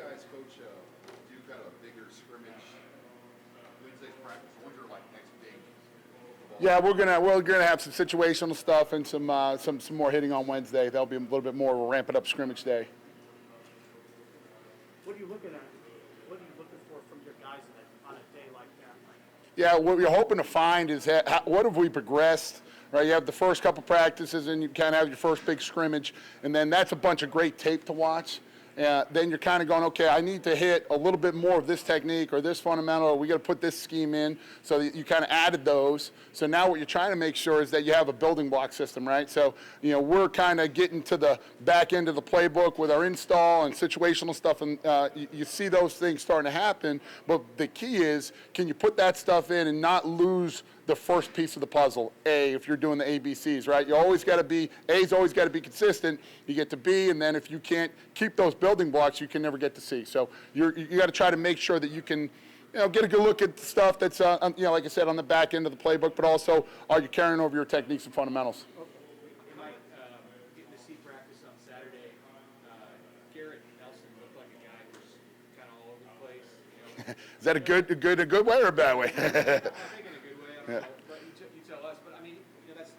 guys, Coach, do kind of a bigger scrimmage Wednesday's practice? When's your next big? Yeah, we're gonna have some situational stuff and some more hitting on Wednesday. That'll be a little bit more of a ramp it up scrimmage day. What are you looking at? What are you looking for from your guys on a day like that? Yeah, what we're hoping to find is what have we progressed. Right, you have the first couple practices, and you kind of have your first big scrimmage, and then that's a bunch of great tape to watch. Then you're kind of going, okay, I need to hit a little bit more of this technique or this fundamental, or we got to put this scheme in. So that you kind of added those. So now what you're trying to make sure is that you have a building block system, right? So, we're kind of getting to the back end of the playbook with our install and situational stuff, and you see those things starting to happen. But the key is, can you put that stuff in and not lose the first piece of the puzzle, A, if you're doing the ABCs, right? You always got to be, A's always got to be consistent. You get to B, and then if you can't keep those building blocks, you can never get to C. So you got to try to make sure that you can, get a good look at the stuff that's, like I said, on the back end of the playbook, but also are you carrying over your techniques and fundamentals? Hey, Mike, getting to see practice on Saturday, Garrett Nelson looked like a guy who's kind of all over the place. Is that a good way or a bad way? I think in a good way. Yeah. But you tell us. But I mean, that's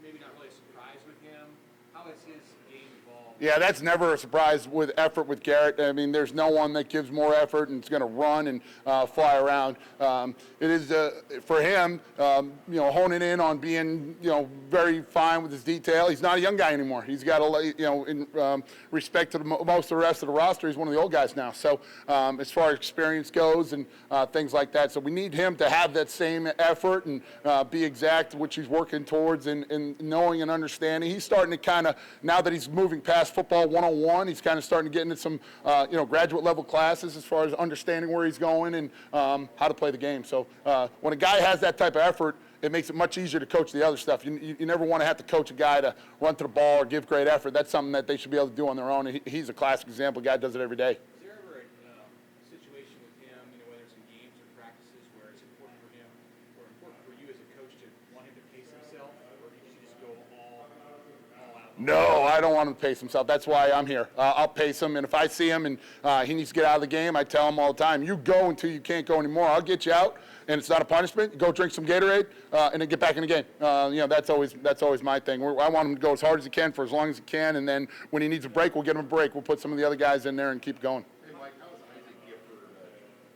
maybe not really a surprise with him. How has his game evolved? Yeah, that's never a surprise with effort with Garrett. I mean, there's no one that gives more effort and is going to run and fly around. It is for him, honing in on being, very fine with his detail. He's not a young guy anymore. He's got in respect to most of the rest of the roster, he's one of the old guys now. So as far as experience goes and things like that, so we need him to have that same effort and be exact, which he's working towards and knowing and understanding. He's starting to kind of, now that he's moving past football 101, he's kind of starting to get into some, graduate level classes as far as understanding where he's going and how to play the game. So when a guy has that type of effort, it makes it much easier to coach the other stuff. You never want to have to coach a guy to run to the ball or give great effort. That's something that they should be able to do on their own. And he's a classic example. A guy does it every day. Is there ever a situation with him, whether it's in games or practices, where it's important for him or important for you as a coach to want him to pace himself, or do you just go all out? No, I don't want him to pace himself. That's why I'm here. I'll pace him, and if I see him and he needs to get out of the game, I tell him all the time, you go until you can't go anymore. I'll get you out, and it's not a punishment. Go drink some Gatorade, and then get back in the game. That's always my thing. I want him to go as hard as he can for as long as he can, and then when he needs a break, we'll get him a break. We'll put some of the other guys in there and keep going. Hey, Mike, how is Isaac Gifford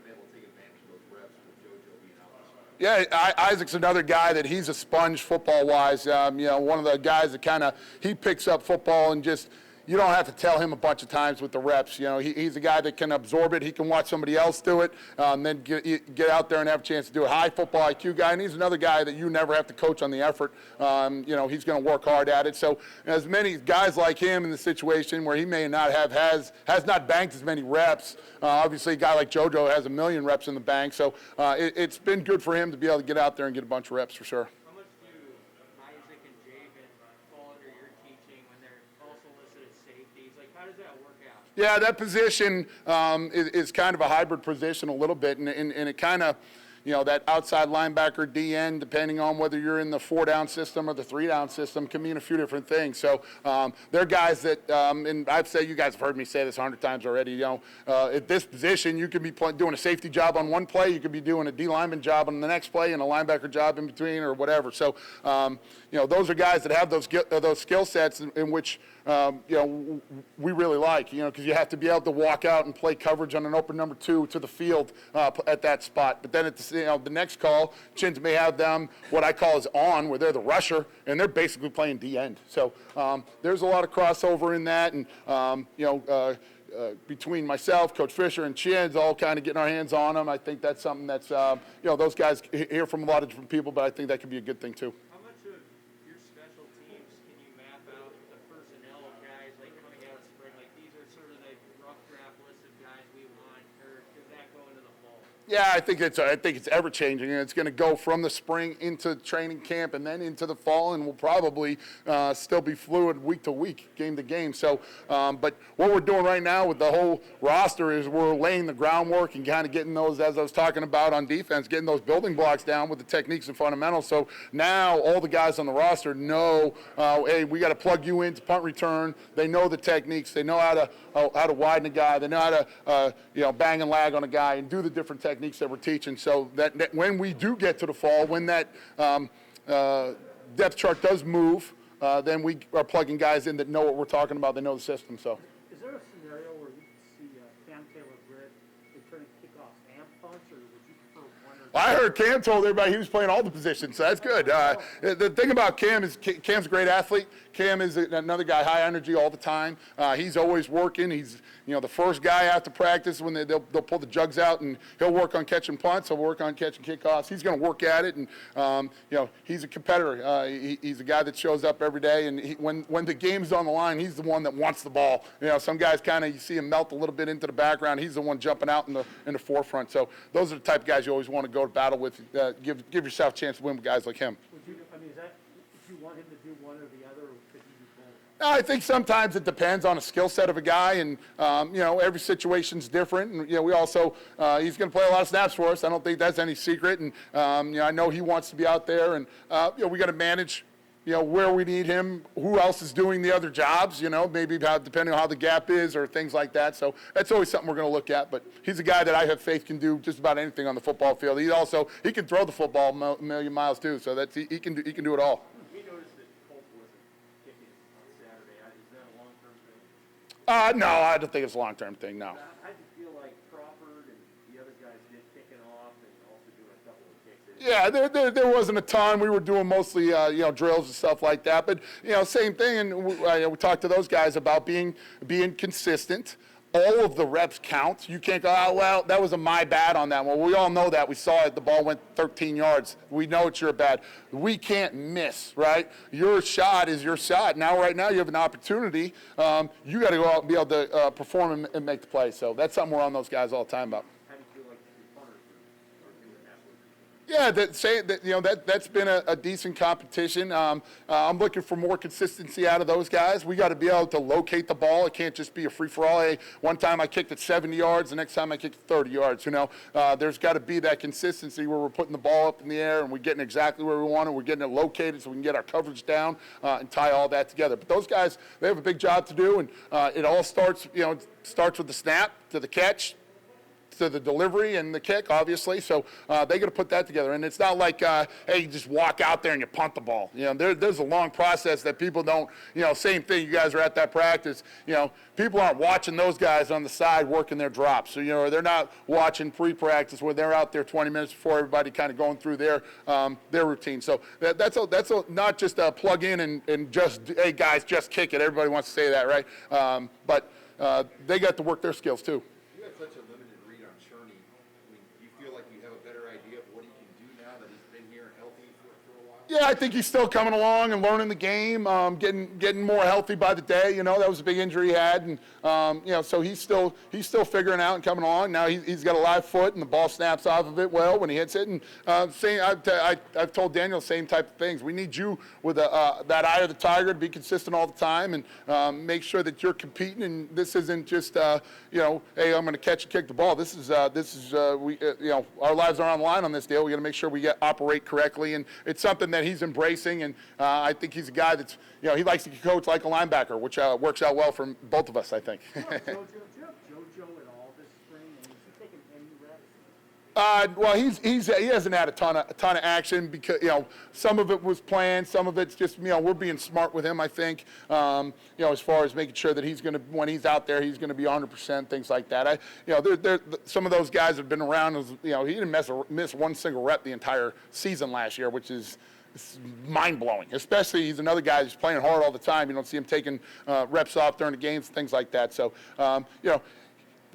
been able to take advantage of those reps with JoJo being out? Yeah, Isaac's another guy that he's a sponge football-wise. One of the guys that he picks up football and just, you don't have to tell him a bunch of times with the reps. He's a guy that can absorb it. He can watch somebody else do it, and then get out there and have a chance to do it. High football IQ guy, and he's another guy that you never have to coach on the effort. He's going to work hard at it. So as many guys like him in the situation where he may not has not banked as many reps. Obviously, a guy like JoJo has 1 million reps in the bank. So it's been good for him to be able to get out there and get a bunch of reps for sure. How much do Isaac and Javen fall under your teaching when they're also listed as safeties? How does that work out? Yeah, that position is kind of a hybrid position a little bit, and it kind of, that outside linebacker DN, depending on whether you're in the 4-down system or the 3-down system, can mean a few different things. So they're guys that, and I've said, you guys have heard me say this 100 times already, at this position, you could be doing a safety job on one play, you could be doing a D lineman job on the next play, and a linebacker job in between or whatever. So, those are guys that have those skill sets in which, we really like, because you have to be able to walk out and play coverage on an open number 2 to the field at that spot. But then at the next call, Chins may have them what I call is on, where they're the rusher, and they're basically playing D-end. So there's a lot of crossover in that, and between myself, Coach Fisher, and Chins, all kind of getting our hands on them. I think that's something that's, those guys hear from a lot of different people, but I think that could be a good thing too. How much of your special teams can you map out the personnel of guys coming out of spring? These are sort of the rough draft list of guys we want, or does that go into the fall? Yeah, I think it's ever changing, and it's going to go from the spring into training camp and then into the fall, and will probably still be fluid week to week, game to game. So, but what we're doing right now with the whole roster is we're laying the groundwork and kind of getting those, as I was talking about on defense, getting those building blocks down with the techniques and fundamentals. So now all the guys on the roster know, hey, we got to plug you into punt return. They know the techniques. They know how to widen a guy. They know how to bang and lag on a guy and do the different techniques that we're teaching, so that when we do get to the fall, when that depth chart does move, then we are plugging guys in that know what we're talking about. They know the system. So, Is there a scenario where you could see Cam Taylor-Britt returning kickoffs and punts, or would you prefer one or the I heard Cam told everybody he was playing all the positions, so that's good. The thing about Cam is Cam's a great athlete. Cam is another guy, high energy all the time. He's always working. He's the first guy after practice when they'll pull the jugs out, and he'll work on catching punts. He'll work on catching kickoffs. He's going to work at it, and he's a competitor. He's a guy that shows up every day, and when the game's on the line, he's the one that wants the ball. Some guys you see him melt a little bit into the background. He's the one jumping out in the forefront. So those are the type of guys you always want to go to battle with. Give yourself a chance to win with guys like him. would you, is that, if you want him to do one or the other, or could you do both? I think sometimes it depends on the skill set of a guy, and every situation's different. And we also he's going to play a lot of snaps for us. I don't think that's any secret. And I know he wants to be out there, and we got to manage where we need him, who else is doing the other jobs. Maybe depending on how the gap is or things like that. So that's always something we're going to look at. But he's a guy that I have faith can do just about anything on the football field. He can throw the football a million miles too. So he can do it all. We noticed that Colt wasn't kicking on Saturday. Is that a long-term thing? No, I don't think it's a long-term thing, no. How did you feel like Crawford and the other guys did kicking off and also doing a couple of kicks? Yeah, there wasn't a ton. We were doing mostly, drills and stuff like that. But, same thing. And we talked to those guys about being consistent. All of the reps count. You can't go, well, that was my bad on that one. We all know that. We saw it. The ball went 13 yards. We know it's your bad. We can't miss, right? Your shot is your shot. Right now you have an opportunity. You got to go out and be able to perform and make the play. So that's something we're on those guys all the time about. How do you feel like the punters are doing that? That's been a decent competition. I'm looking for more consistency out of those guys. We got to be able to locate the ball. It can't just be a free-for-all. Hey, one time I kicked it 70 yards, the next time I kicked it 30 yards. There's got to be that consistency where we're putting the ball up in the air and we're getting exactly where we want it. We're getting it located so we can get our coverage down and tie all that together. But those guys, they have a big job to do, and it all starts with the snap to the catch, to the delivery and the kick, obviously. So they got to put that together. And it's not like, hey, you just walk out there and you punt the ball. There's a long process that people don't, same thing. You guys are at that practice. People aren't watching those guys on the side working their drops. So, they're not watching pre-practice where they're out there 20 minutes before everybody kind of going through their routine. So that's not just a plug in and just, hey, guys, just kick it. Everybody wants to say that, right? But they got to work their skills, too. You had such a limited read on Cherney. Do you feel like you have a better idea of what he can do now that he's been here healthy for a while? Yeah, I think he's still coming along and learning the game, getting more healthy by the day. That was a big injury he had, and so he's still figuring out and coming along. Now he's got a live foot, and the ball snaps off of it well when he hits it. And I've told Daniel the same type of things. We need you with that eye of the tiger to be consistent all the time and make sure that you're competing. And this isn't just hey, I'm going to catch and kick the ball. This is our lives are on the line on this deal. We got to make sure we operate correctly, and it's something that he's embracing. And I think he's a guy that's he likes to coach like a linebacker, which works out well for both of us, I think. Do you have JoJo at all this spring? And is he taking any reps? Well, he hasn't had a ton of action because some of it was planned, some of it's just we're being smart with him. I think as far as making sure that he's going to, when he's out there, he's going to be 100%, things like that. Some of those guys have been around. He didn't miss one single rep the entire season last year, which is mind-blowing. Especially he's another guy who's playing hard all the time. You don't see him taking reps off during the games, things like that. So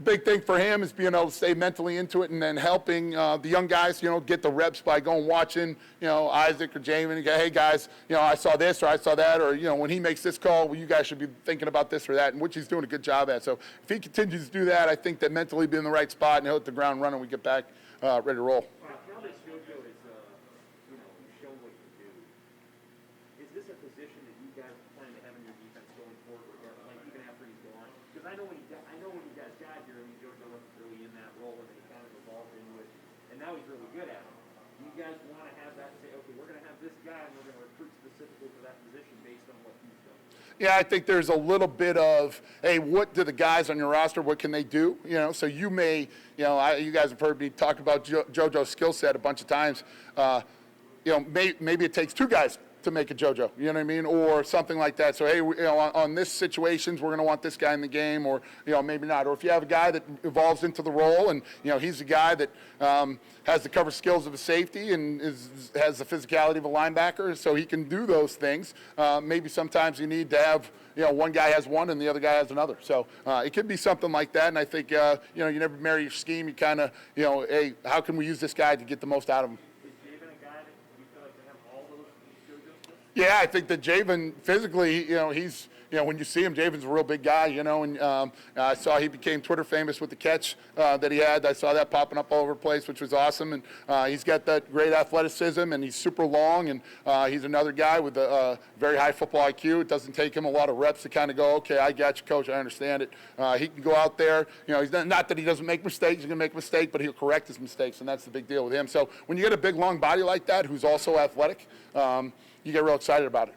the big thing for him is being able to stay mentally into it and then helping the young guys, get the reps by going watching, Isaac or Jamin and go, hey guys, I saw this or I saw that, or, when he makes this call, well, you guys should be thinking about this or that, and which he's doing a good job at. So if he continues to do that, I think that mentally be in the right spot and he'll hit the ground running, we get back ready to roll. Now that JoJo is, you've shown what you do, is this a position that you guys plan to have in your defense going forward, like even after he's gone? Because I know when you guys got here, JoJo wasn't really in that role, and then he kind of evolved into it, and now he's really good at it. Do you guys want to have that, say, okay, we're going to have this guy, and we're going to recruit specifically for that position based on what he's done? Yeah, I think there's a little bit of, hey, what do the guys on your roster, what can they do? So you may, you guys have heard me talk about JoJo's skill set a bunch of times. Maybe it takes two guys to make a JoJo, you know what I mean? Or something like that. So, hey, on this situations, we're going to want this guy in the game, or, maybe not. Or if you have a guy that evolves into the role and, he's a guy that has the cover skills of a safety and has the physicality of a linebacker, so he can do those things. Maybe sometimes you need to have, one guy has one and the other guy has another. So it could be something like that. And I think, you never marry your scheme. You kind of, hey, how can we use this guy to get the most out of him? Yeah, I think that Javen physically, he's, when you see him, Javen's a real big guy, and I saw he became Twitter famous with the catch that he had. I saw that popping up all over the place, which was awesome. And he's got that great athleticism, and he's super long, and he's another guy with a very high football IQ. It doesn't take him a lot of reps to kind of go, okay, I got you, coach, I understand it. He can go out there, he's not that he doesn't make mistakes, he's going to make a mistake, but he'll correct his mistakes, and that's the big deal with him. So when you get a big, long body like that who's also athletic, you get real excited about it.